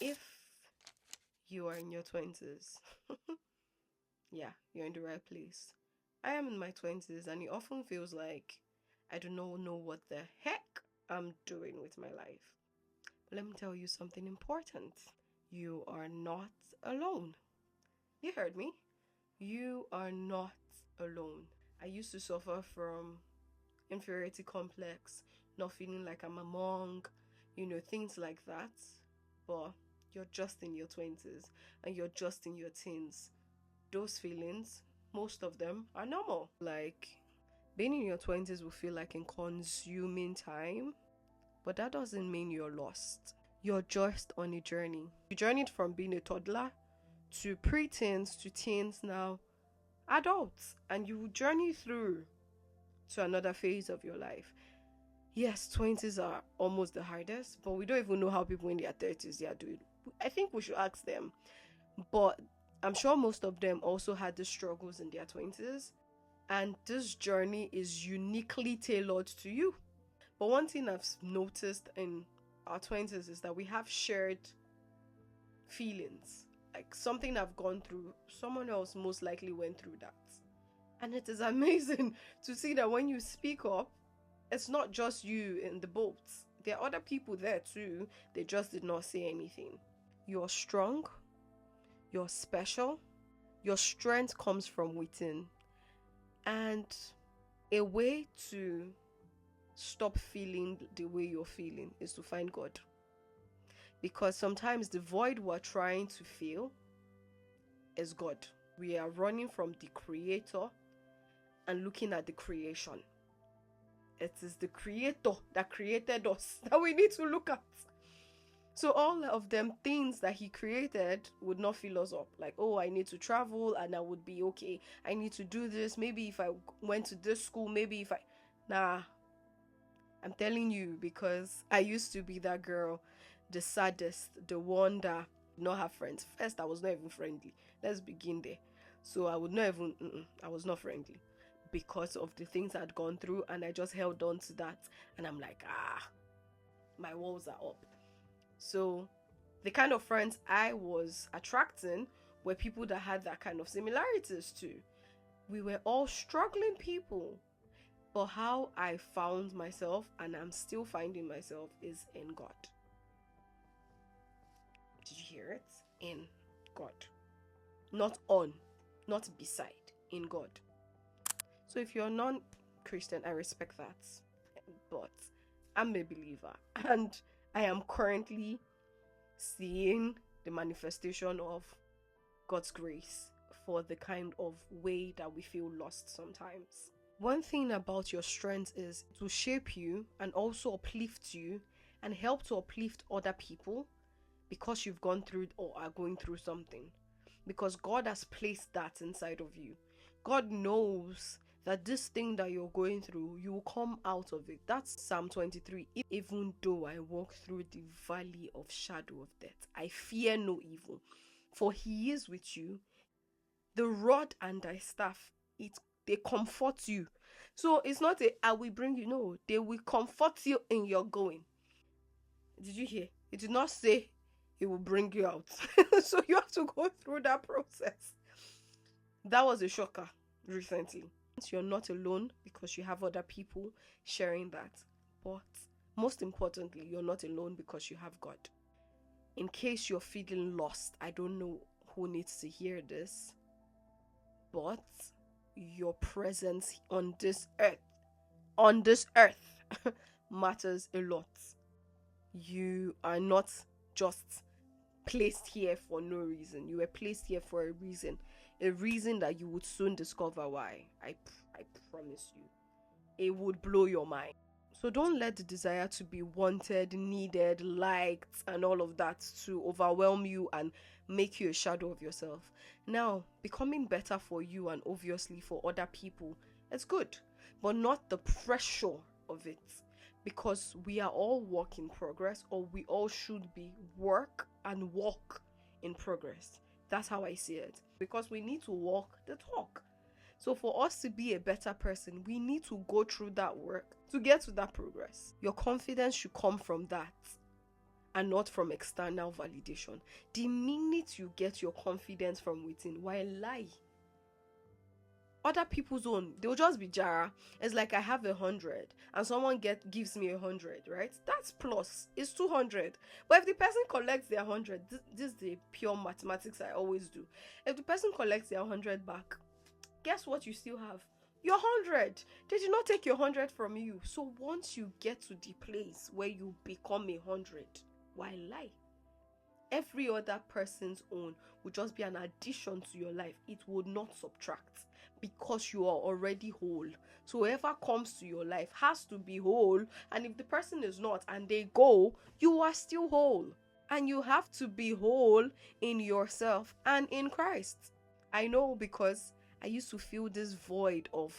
If you are in your 20s, yeah, you're in the right place. I am in my 20s, and it often feels like I do not know what the heck I'm doing with my life. But let me tell you something important. You are not alone. You heard me. You are not alone. I used to suffer from inferiority complex, not feeling like I'm among, things like that. But you're just in your 20s and you're just in your teens. Those feelings, most of them are normal. Like, being in your 20s will feel like a consuming time, but that doesn't mean you're lost. You're just on a journey. You journeyed from being a toddler to preteens to teens, now adults, and you will journey through to another phase of your life. Yes, 20s are almost the hardest, but we don't even know how people in their 30s are doing. I think we should ask them. But I'm sure most of them also had the struggles in their 20s, and this journey is uniquely tailored to you. But one thing I've noticed in our 20s is that we have shared feelings. Like, something I've gone through, someone else most likely went through that. And it is amazing to see that when you speak up, it's not just you in the boat. There are other people there too. They just did not say anything. You're strong. You're special. Your strength comes from within. And a way to stop feeling the way you're feeling is to find God. Because sometimes the void we're trying to fill is God. We are running from the Creator and looking at the creation. It is the Creator that created us that we need to look at. So all of them things that He created would not fill us up. Like, oh, I need to travel and I would be okay. I need to do this. Maybe if I went to this school, maybe if I... Nah. I'm telling you, because I used to be that girl, the saddest, the one that did not have friends. First, I was not even friendly. Let's begin there. So I would not even... I was not friendly because of the things I'd gone through, and I just held on to that. And I'm like, my walls are up. So the kind of friends I was attracting were people that had that kind of similarities too. We were all struggling people. But how I found myself, and I'm still finding myself, is in God. Did you hear it? In God. Not on, not beside, in God. So if you're non-Christian, I respect that. But I'm a believer, and I am currently seeing the manifestation of God's grace for the kind of way that we feel lost sometimes. One thing about your strength is to shape you and also uplift you and help to uplift other people because you've gone through or are going through something. Because God has placed that inside of you. God knows that this thing that you're going through, you will come out of it. That's Psalm 23. Even though I walk through the valley of shadow of death, I fear no evil, for He is with you. The rod and thy staff, they comfort you. So it's not I will bring you. No, they will comfort you in your going. Did you hear? It did not say it will bring you out. So you have to go through that process. That was a shocker recently. You're not alone because you have other people sharing that. But most importantly, you're not alone because you have God. In case you're feeling lost, I don't know who needs to hear this, but your presence on this earth matters a lot. You are not just placed here for no reason. You were placed here for a reason that you would soon discover why. I promise you, it would blow your mind. So don't let the desire to be wanted, needed, liked, and all of that to overwhelm you and make you a shadow of yourself. Now, becoming better for you and obviously for other people, it's good, but not the pressure of it. Because we are all work in progress, or we all should be work and walk in progress. That's how I see it. Because we need to walk the talk. So for us to be a better person, we need to go through that work to get to that progress. Your confidence should come from that. and not from external validation. The minute you get your confidence from within, why lie? Other people's own, they'll just be jara. It's like I have 100 and someone gives me 100, right? That's plus. It's 200. But if the person collects their 100, this is the pure mathematics I always do. If the person collects their 100 back, guess what you still have? Your 100. They did not take your 100 from you. So once you get to the place where you become 100, why lie? Every other person's own would just be an addition to your life. It would not subtract, because you are already whole. So whoever comes to your life has to be whole. And if the person is not and they go, you are still whole. And you have to be whole in yourself and in Christ. I know, because I used to feel this void of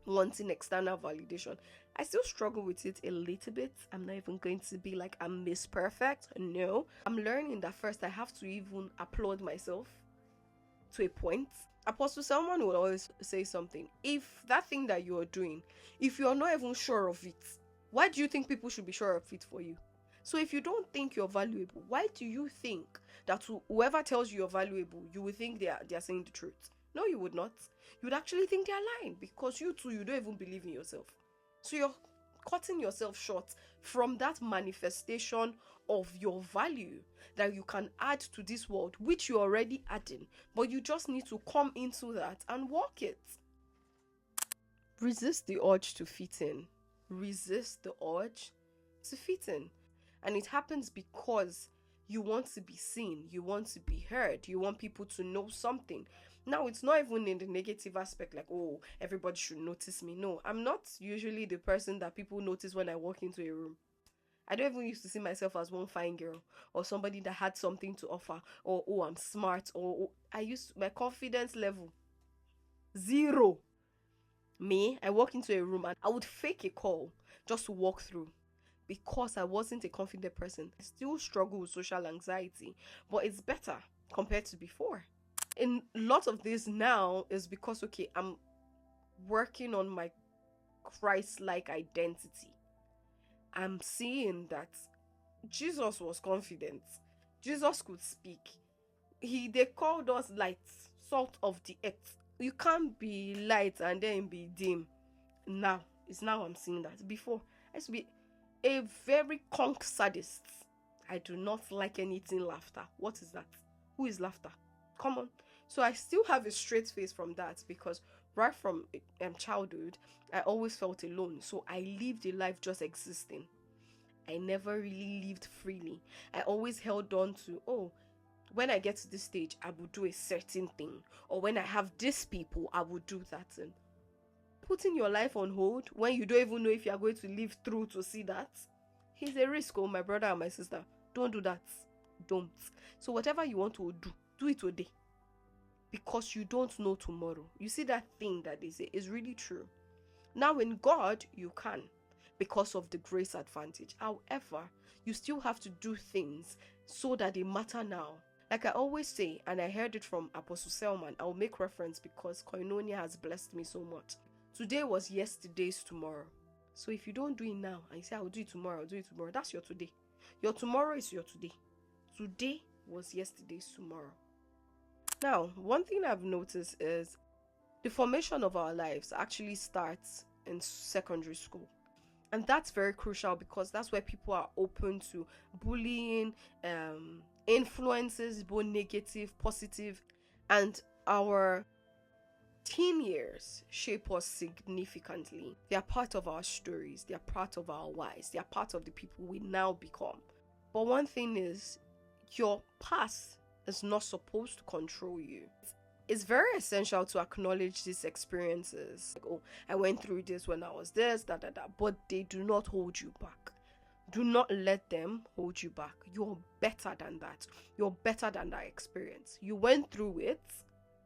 wanting external validation. I still struggle with it a little bit. I'm not even going to be like I'm Miss Perfect. No. I'm learning that first I have to even applaud myself to a point. Apostle Selman will always say something. If that thing that you're doing, if you're not even sure of it, why do you think people should be sure of it for you? So if you don't think you're valuable, why do you think that whoever tells you you're valuable, you would think they are saying the truth? No, you would not. You would actually think they're lying, because you don't even believe in yourself. So you're cutting yourself short from that manifestation of your value that you can add to this world, which you're already adding, but you just need to come into that and walk it. Resist the urge to fit in. Resist the urge to fit in. And it happens because you want to be seen, you want to be heard, you want people to know something. Now, it's not even in the negative aspect, like, oh, everybody should notice me. No, I'm not usually the person that people notice when I walk into a room. I don't even used to see myself as one fine girl or somebody that had something to offer, or, oh, I'm smart, or my confidence level, 0. I walk into a room and I would fake a call just to walk through, because I wasn't a confident person. I still struggle with social anxiety, but it's better compared to before. In a lot of this now is because, okay, I'm working on my Christ-like identity. I'm seeing that Jesus was confident. Jesus could speak. They called us light, salt of the earth. You can't be light and then be dim. Now I'm seeing that. Before, I used to be a very conk sadist. I do not like anything laughter. What is that? Who is laughter? Come on. So I still have a straight face from that, because right from childhood, I always felt alone. So I lived a life just existing. I never really lived freely. I always held on to, oh, when I get to this stage, I will do a certain thing. Or when I have these people, I will do that thing. Putting your life on hold when you don't even know if you're going to live through to see that, is a risk, oh, my brother and my sister. Don't do that. Don't. So whatever you want to do it today. Because you don't know tomorrow. You see, that thing that they say is really true. Now in God, you can, because of the grace advantage. However, you still have to do things so that they matter now. Like I always say, and I heard it from Apostle Selman, I'll make reference because Koinonia has blessed me so much. Today was yesterday's tomorrow. So if you don't do it now and you say, I'll do it tomorrow, that's your today. Your tomorrow is your today. Today was yesterday's tomorrow. Now, one thing I've noticed is the formation of our lives actually starts in secondary school. And that's very crucial, because that's where people are open to bullying, influences, both negative, positive, and our teen years shape us significantly. They are part of our stories, they are part of our whys, they are part of the people we now become. But one thing is, your past is not supposed to control you. It's very essential to acknowledge these experiences. Like, oh, I went through this when I was this, but they do not hold you back. Do not let them hold you back. You're better than that. You're better than that experience. You went through it,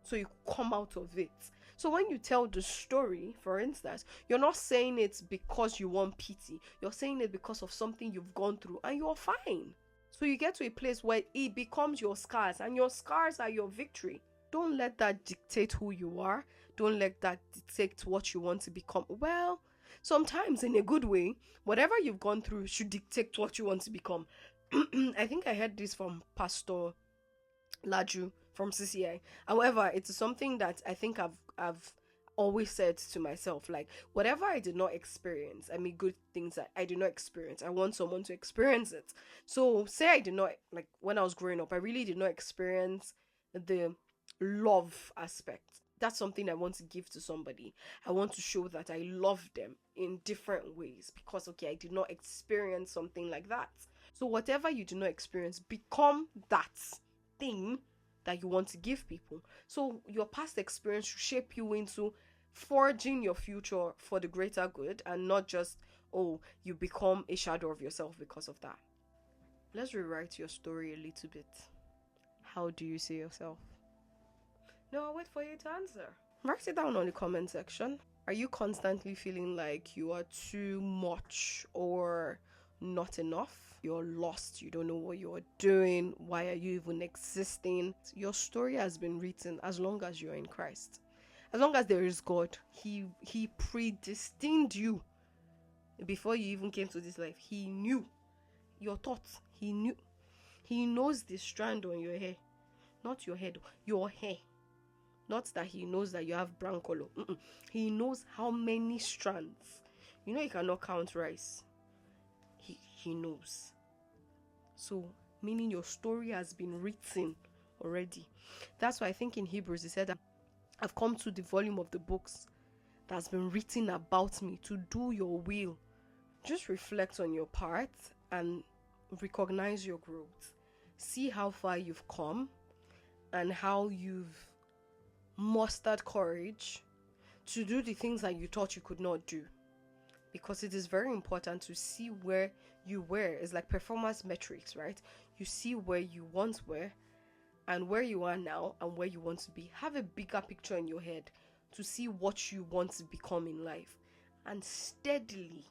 so you come out of it. So when you tell the story, for instance, you're not saying it because you want pity. You're saying it because of something you've gone through, and you're fine. So you get to a place where it becomes your scars, and your scars are your victory. Don't let that dictate who you are. Don't let that dictate what you want to become. Well, sometimes in a good way, whatever you've gone through should dictate what you want to become. I think I heard this from Pastor Laju from CCI. However, it is something that I think I've always said to myself, like whatever I did not experience, I mean good things that I did not experience, I want someone to experience it. So say I did not, like when I was growing up, I really did not experience the love aspect. That's something I want to give to somebody. I want to show that I love them in different ways because okay, I did not experience something like that. So whatever you do not experience, become that thing that you want to give people. So your past experience should shape you into forging your future for the greater good and not just, oh, you become a shadow of yourself because of that. Let's rewrite your story a little bit. How do you see yourself? No, I'll wait for you to answer. Write it down on the comment section. Are you constantly feeling like you are too much or not enough? You're lost, you don't know what you're doing, why are you even existing? Your story has been written as long as you're in Christ. As long as there is God, He predestined you before you even came to this life. He knew your thoughts. He knew. He knows the strand on your hair. Not your head, your hair. Not that He knows that you have brown color. He knows how many strands. You know you cannot count rice. He knows. So, meaning your story has been written already. That's why I think in Hebrews it said that I've come to the volume of the books that's been written about me to do your will. Just reflect on your part and recognize your growth. See how far you've come and how you've mustered courage to do the things that you thought you could not do. Because it is very important to see where you were. It's like performance metrics, right? You see where you once were and where you are now and where you want to be. Have a bigger picture in your head to see what you want to become in life and steadily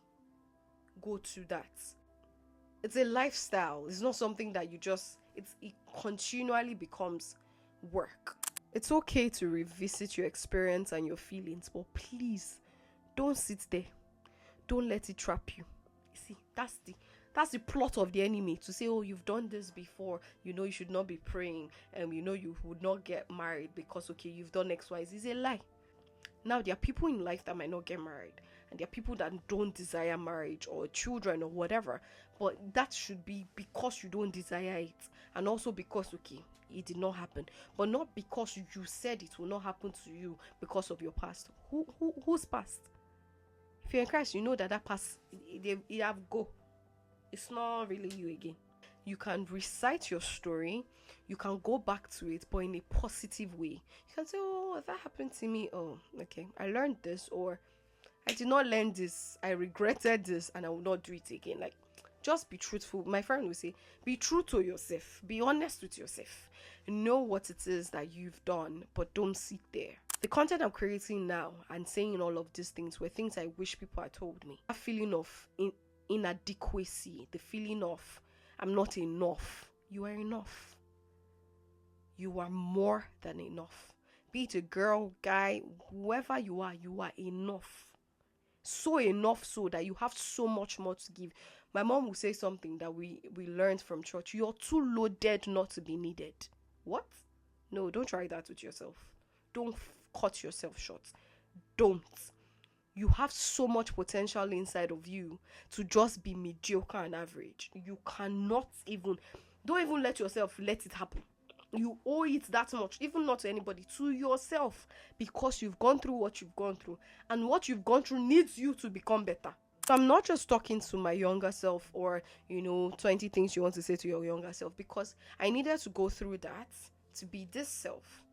go to that. It's a lifestyle. It's not something that you just, it continually becomes work. It's okay to revisit your experience and your feelings, but please don't sit there. Don't let it trap you. See, that's the plot of the enemy, to say, oh, you've done this before, you know you should not be praying, and you know you would not get married because okay, you've done XYZ. It's a lie. Now there are people in life that might not get married, and there are people that don't desire marriage or children or whatever, but that should be because you don't desire it, and also because okay, it did not happen, but not because you said it will not happen to you because of your past. Who's past? If you're in Christ, you know that past, it have go. It's not really you again. You can recite your story. You can go back to it, but in a positive way. You can say, oh, that happened to me. Oh, okay. I learned this, or I did not learn this. I regretted this, and I will not do it again. Like, just be truthful. My friend will say, be true to yourself. Be honest with yourself. Know what it is that you've done, but don't sit there. The content I'm creating now and saying all of these things were things I wish people had told me. That feeling of inadequacy, the feeling of I'm not enough. You are enough. You are more than enough. Be it a girl, guy, whoever you are enough. So enough so that you have so much more to give. My mom will say something that we learned from church. You're too loaded not to be needed. What? No, don't try that with yourself. Don't cut yourself short. Don't. You have so much potential inside of you to just be mediocre and average. You cannot even, don't even let yourself let it happen. You owe it that much, even not to anybody, to yourself, because you've gone through what you've gone through, and what you've gone through needs you to become better. So I'm not just talking to my younger self or, 20 things you want to say to your younger self, because I needed to go through that to be this self.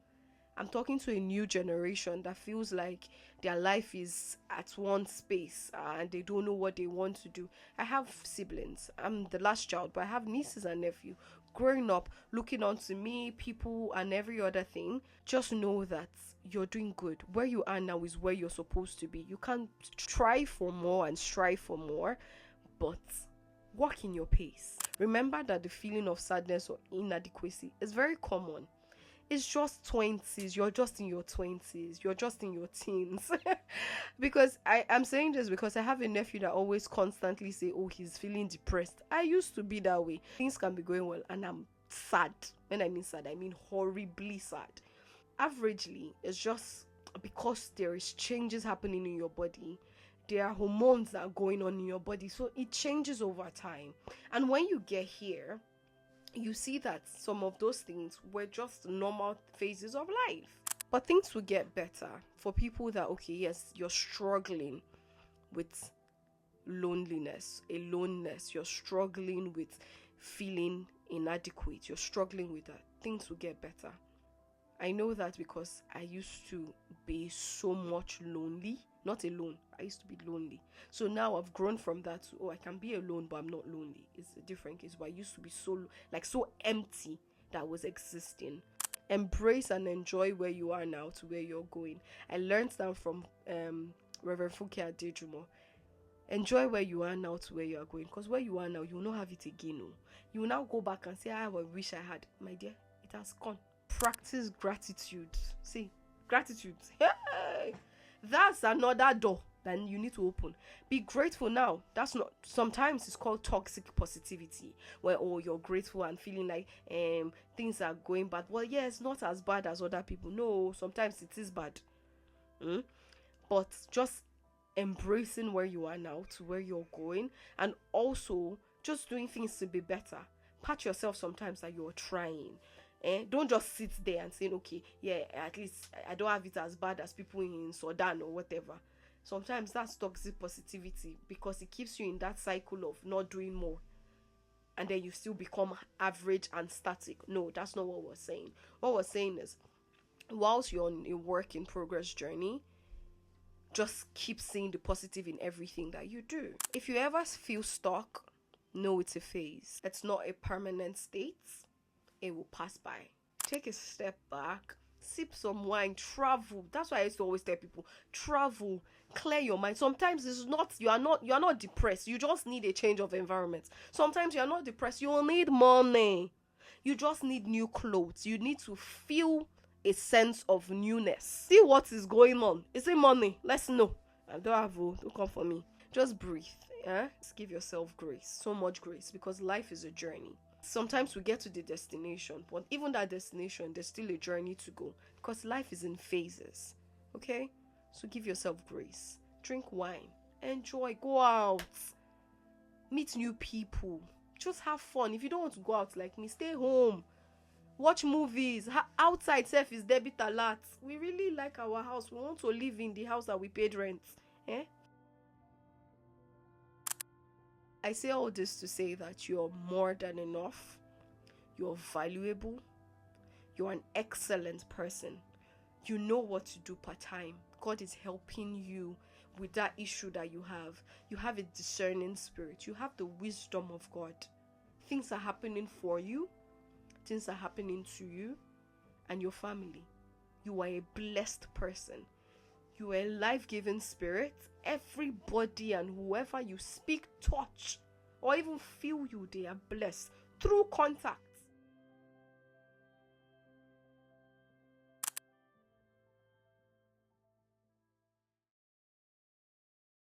I'm talking to a new generation that feels like their life is at one space and they don't know what they want to do. I have siblings. I'm the last child, but I have nieces and nephews growing up, looking on to me, people, and every other thing. Just know that you're doing good. Where you are now is where you're supposed to be. You can try for more and strive for more, but walk in your pace. Remember that the feeling of sadness or inadequacy is very common. It's just 20s. You're just in your 20s. You're just in your teens. Because I'm saying this because I have a nephew that always constantly say, oh, he's feeling depressed. I used to be that way. Things can be going well and I'm sad. When I mean sad, I mean horribly sad. Averagely, it's just because there is changes happening in your body. There are hormones that are going on in your body. So it changes over time. And when you get here, you see that some of those things were just normal phases of life. But things will get better for people that, okay, yes, you're struggling with loneliness, aloneness, you're struggling with feeling inadequate, you're struggling with that. Things will get better. I know that because I used to be so much lonely. Not alone. I used to be lonely. So now I've grown from that to, oh, I can be alone, but I'm not lonely. It's a different case. But I used to be so empty that was existing. Embrace and enjoy where you are now to where you're going. I learned that from Reverend Fuke Adejumo. Enjoy where you are now to where you are going. Because where you are now, you will not have it again. No. You will now go back and say, I wish I had. My dear, it has gone. Practice gratitude. See, gratitude. Hey! That's another door that you need to open. Be grateful now. That's not, sometimes it's called toxic positivity, where, oh, you're grateful and feeling like things are going bad. Well, yeah, it's not as bad as other people. No, sometimes it is bad. But just embracing where you are now to where you're going, and also just doing things to be better. Pat yourself sometimes that you're trying. Don't just sit there and say, okay, yeah, at least I don't have it as bad as people in Sudan or whatever. Sometimes that's toxic positivity, because it keeps you in that cycle of not doing more, and then you still become average and static. No, that's not what we're saying. What we're saying is, whilst you're on a work in progress journey, just keep seeing the positive in everything that you do. If you ever feel stuck, know it's a phase. It's not a permanent state. It will pass by. Take a step back, sip some wine, travel. That's why I used to always tell people, travel, clear your mind. Sometimes it's not, you are not depressed. You just need a change of environment. Sometimes you are not depressed. You will need money. You just need new clothes. You need to feel a sense of newness. See what is going on. Is it money? Let's know. I don't have, don't come for me. Just breathe. Just give yourself grace. So much grace, because life is a journey. Sometimes we get to the destination, but even that destination, there's still a journey to go, because life is in phases. Okay? So give yourself grace. Drink wine. Enjoy. Go out. Meet new people. Just have fun. If you don't want to go out like me, stay home. Watch movies. Outside self is debit alert. We really like our house. We want to live in the house that we paid rent. I say all this to say that you're more than enough. You're valuable. You're an excellent person. You know what to do part time. God is helping you with that issue that you have. You have a discerning spirit. You have the wisdom of God. Things are happening for you. Things are happening to you and your family. You are a blessed person. You are a life-giving spirit. Everybody and whoever you speak, touch, or even feel you, they are blessed through contact.